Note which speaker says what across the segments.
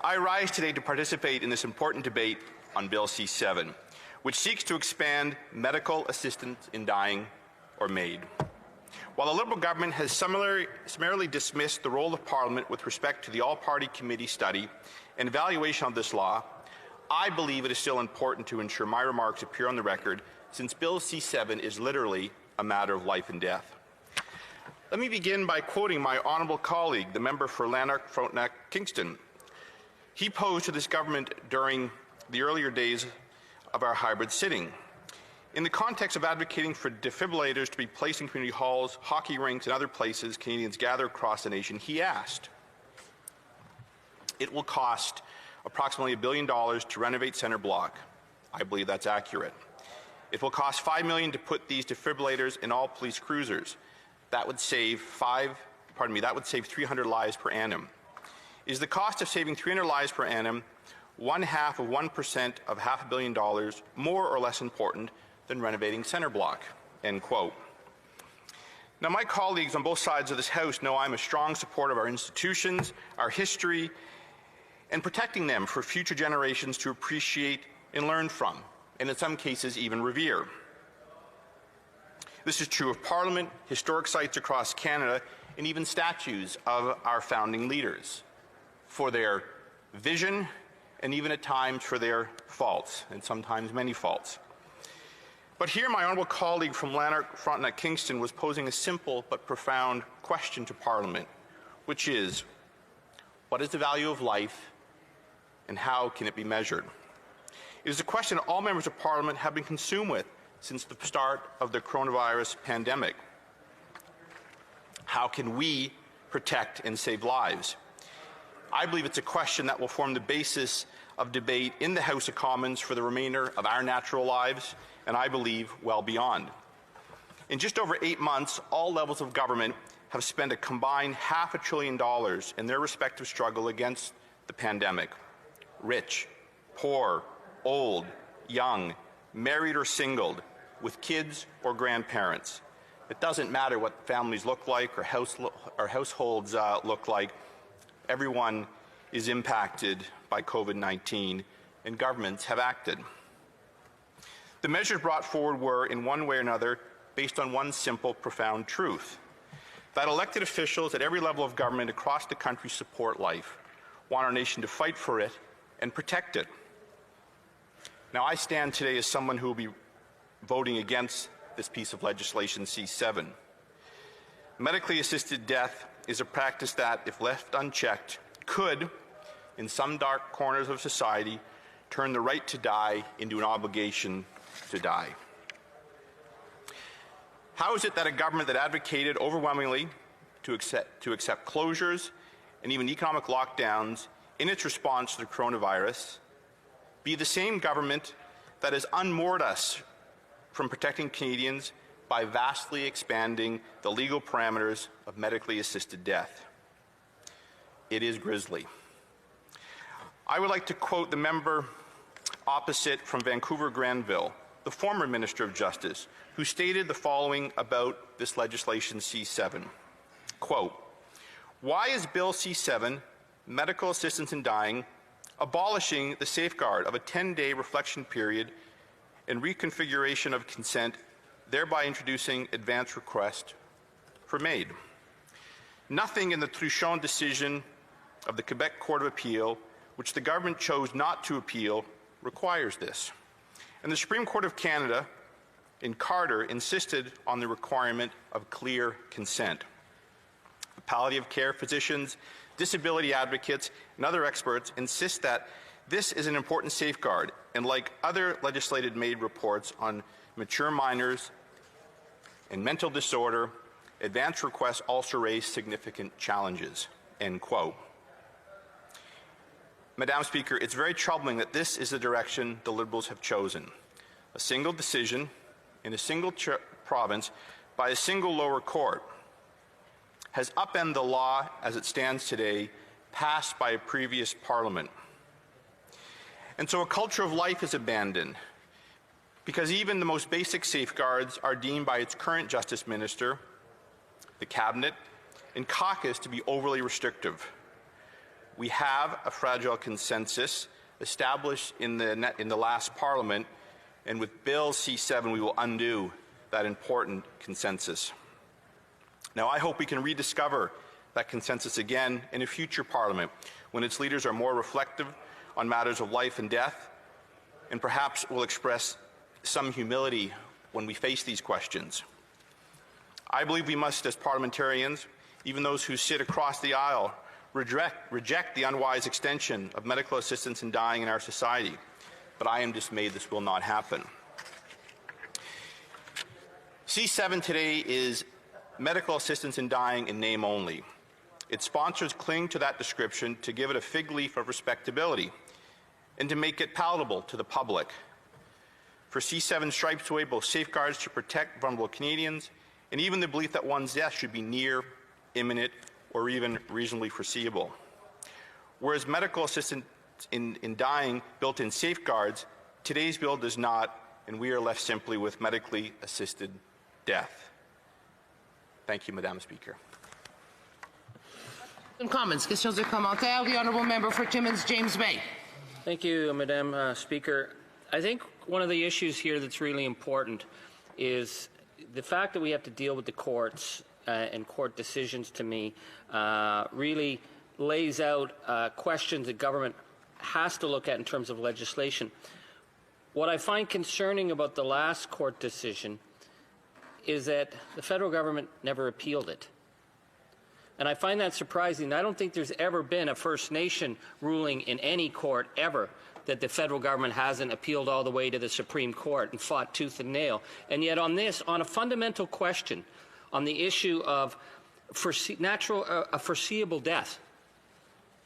Speaker 1: I rise today to participate in this important debate on Bill C-7, which seeks to expand medical assistance in dying, or MAiD. While the Liberal government has summarily dismissed the role of Parliament with respect to the all-party committee study and evaluation of this law, I believe it is still important to ensure my remarks appear on the record, since Bill C-7 is literally a matter of life and death. Let me begin by quoting my honourable colleague, the member for Lanark, Frontenac, Kingston. He posed to this government during the earlier days of our hybrid sitting. In the context of advocating for defibrillators to be placed in community halls, hockey rinks, and other places Canadians gather across the nation, he asked, "It will cost approximately $1 billion to renovate Centre Block." I believe that's accurate. "It will cost $5 million to put these defibrillators in all police cruisers. That would save 300 lives per annum. Is the cost of saving 300 lives per annum 1/2 of 1% of $500 million more or less important than renovating Centre Block?" End quote. Now, my colleagues on both sides of this House know I'm a strong supporter of our institutions, our history, and protecting them for future generations to appreciate and learn from, and in some cases even revere. This is true of Parliament, historic sites across Canada, and even statues of our founding leaders, for their vision and even at times for their faults, and sometimes many faults. But here my honourable colleague from Lanark, Frontenac, Kingston was posing a simple but profound question to Parliament, which is, what is the value of life and how can it be measured? It is a question all members of Parliament have been consumed with since the start of the coronavirus pandemic. How can we protect and save lives? I believe it's a question that will form the basis of debate in the House of Commons for the remainder of our natural lives, and I believe well beyond. In just over 8 months, all levels of government have spent a combined $500 billion in their respective struggle against the pandemic. Rich, poor, old, young, married or singled, with kids or grandparents. It doesn't matter what families look like or households look like. Everyone is impacted by COVID-19, and governments have acted. The measures brought forward were, in one way or another, based on one simple, profound truth: that elected officials at every level of government across the country support life, want our nation to fight for it and protect it. Now, I stand today as someone who will be voting against this piece of legislation, C-7. Medically assisted death is a practice that, if left unchecked, could, in some dark corners of society, turn the right to die into an obligation to die. How is it that a government that advocated overwhelmingly to accept closures and even economic lockdowns in its response to the coronavirus be the same government that has unmoored us from protecting Canadians by vastly expanding the legal parameters of medically assisted death? It is grisly. I would like to quote the member opposite from Vancouver Granville, the former Minister of Justice, who stated the following about this legislation C-7. Quote, "Why is Bill C-7, medical assistance in dying, abolishing the safeguard of a 10-day reflection period and reconfiguration of consent, thereby introducing advance request for MAiD? Nothing in the Truchon decision of the Quebec Court of Appeal, which the government chose not to appeal, requires this. And the Supreme Court of Canada, in Carter, insisted on the requirement of clear consent. The palliative care physicians, disability advocates, and other experts insist that this is an important safeguard, and like other legislated MAiD reports on mature minors and mental disorder, advance requests also raise significant challenges." End quote. Madam Speaker, it's very troubling that this is the direction the Liberals have chosen. A single decision in a single province by a single lower court has upended the law as it stands today, passed by a previous Parliament. And so a culture of life is abandoned, because even the most basic safeguards are deemed by its current Justice Minister, the Cabinet, and caucus to be overly restrictive. we have a fragile consensus established in the last Parliament, and with Bill C7 we will undo that important consensus. Now, I hope we can rediscover that consensus again in a future Parliament, when its leaders are more reflective on matters of life and death, and perhaps will express some humility when we face these questions. I believe we must, as parliamentarians, even those who sit across the aisle, reject the unwise extension of medical assistance in dying in our society. But I am dismayed this will not happen. C7 today is medical assistance in dying in name only. Its sponsors cling to that description to give it a fig leaf of respectability and to make it palatable to the public. For C7 stripes away both safeguards to protect vulnerable Canadians and even the belief that one's death should be near, imminent, or even reasonably foreseeable. Whereas medical assistance in dying built in safeguards, today's bill does not, and we are left simply with medically assisted death. Thank you, Madam Speaker.
Speaker 2: Comments, questions or commentaires. The honourable member for Timmins, James Bay.
Speaker 3: Thank you, Madam Speaker. I think one of the issues here that's really important is the fact that we have to deal with the courts and court decisions, to me, really lays out questions that government has to look at in terms of legislation. What I find concerning about the last court decision is that the federal government never appealed it. And I find that surprising. I don't think there's ever been a First Nation ruling in any court ever that the federal government hasn't appealed all the way to the Supreme Court and fought tooth and nail. And yet on this, on a fundamental question, on the issue of a foreseeable death,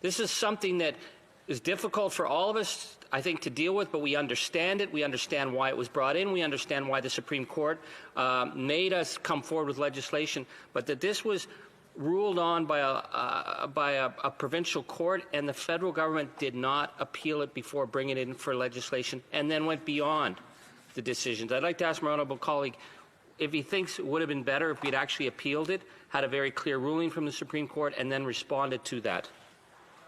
Speaker 3: this is something that is difficult for all of us, I think, to deal with, but we understand it. We understand why it was brought in. We understand why the Supreme Court made us come forward with legislation. But that this was ruled on by a provincial court, and the federal government did not appeal it before bringing it in for legislation, and then went beyond the decisions. I'd like to ask my honourable colleague if he thinks it would have been better if we'd actually appealed it, had a very clear ruling from the Supreme Court, and then responded to that.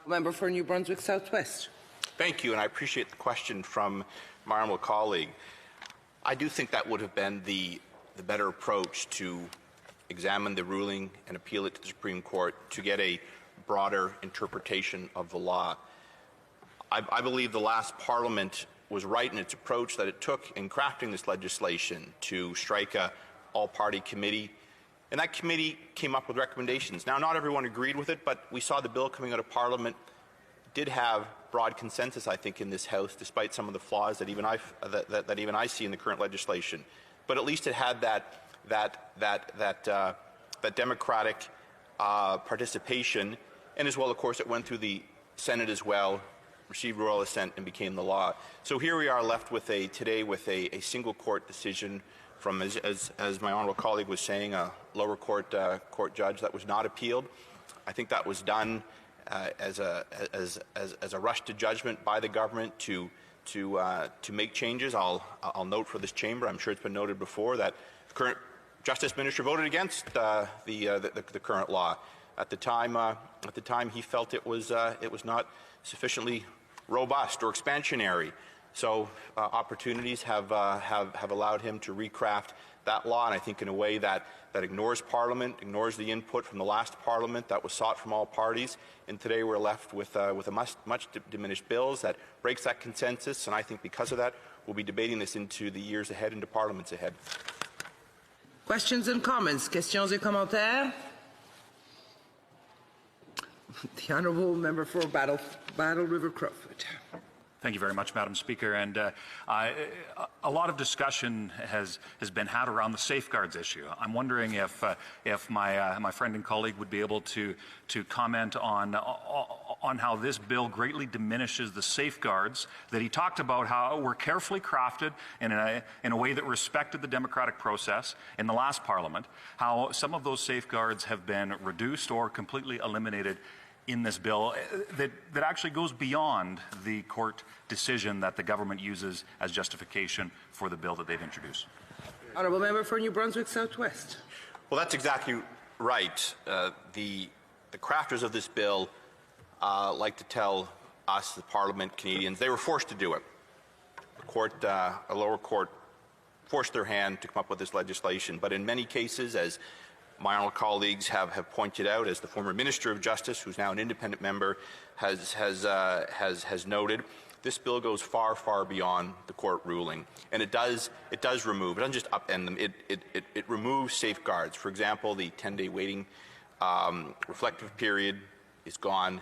Speaker 2: Member for New Brunswick Southwest.
Speaker 1: Thank you, and I appreciate the question from my honourable colleague. I do think that would have been the better approach, to examine the ruling and appeal it to the Supreme Court to get a broader interpretation of the law. I believe the last Parliament was right in its approach that it took in crafting this legislation to strike a all-party committee, and that committee came up with recommendations. Now, not everyone agreed with it, but we saw the bill coming out of Parliament did have broad consensus, I think, in this House, despite some of the flaws that even I see in the current legislation. But at least it had that democratic participation, and as well, of course, it went through the Senate as well, received royal assent, and became the law. So here we are left with today with a single court decision from, as my honourable colleague was saying, a lower court judge that was not appealed. I think that was done as a rush to judgment by the government to make changes. I'll note for this chamber, I'm sure it's been noted before, that the current Justice Minister voted against the current law. At the time, he felt it was not sufficiently robust or expansionary. So opportunities have allowed him to recraft that law, and I think in a way that ignores Parliament, ignores the input from the last Parliament that was sought from all parties. And today we're left with a much diminished bills that breaks that consensus, and I think because of that we'll be debating this into the years ahead, into Parliaments ahead.
Speaker 2: Questions and comments. Questions et commentaires. The honourable member for Battle River Crowfoot.
Speaker 4: Thank you very much, Madam Speaker. And a lot of discussion has been had around the safeguards issue. I'm wondering if my friend and colleague would be able to comment on how this bill greatly diminishes the safeguards that he talked about, how were carefully crafted in a way that respected the democratic process in the last Parliament, how some of those safeguards have been reduced or completely eliminated in this bill that actually goes beyond the court decision that the government uses as justification for the bill that they've introduced.
Speaker 2: Honourable member for New Brunswick Southwest.
Speaker 1: Well, that's exactly right. The crafters of this bill like to tell us, the Parliament, Canadians, they were forced to do it. The court, a lower court, forced their hand to come up with this legislation. But in many cases, as my honourable colleagues have pointed out, as the former Minister of Justice, who's now an independent member, has noted, this bill goes far, far beyond the court ruling, and it does remove. It doesn't just upend them. It removes safeguards. For example, the 10-day waiting reflective period is gone.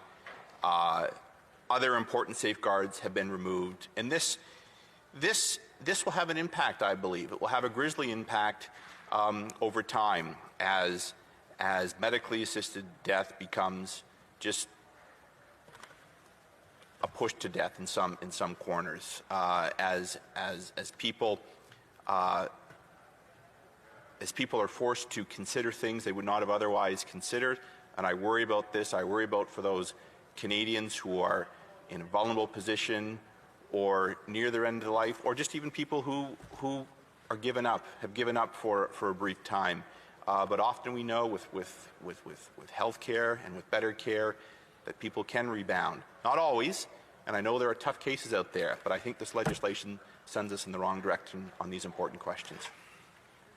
Speaker 1: Other important safeguards have been removed, and this will have an impact, I believe. It will have a grisly impact over time as medically assisted death becomes just a push to death in some corners, as people are forced to consider things they would not have otherwise considered. And I worry about this. I worry about for those Canadians who are in a vulnerable position or near their end of life, or just even people who are have given up for a brief time. But often we know with health care and with better care that people can rebound. Not always, and I know there are tough cases out there, but I think this legislation sends us in the wrong direction on these important questions.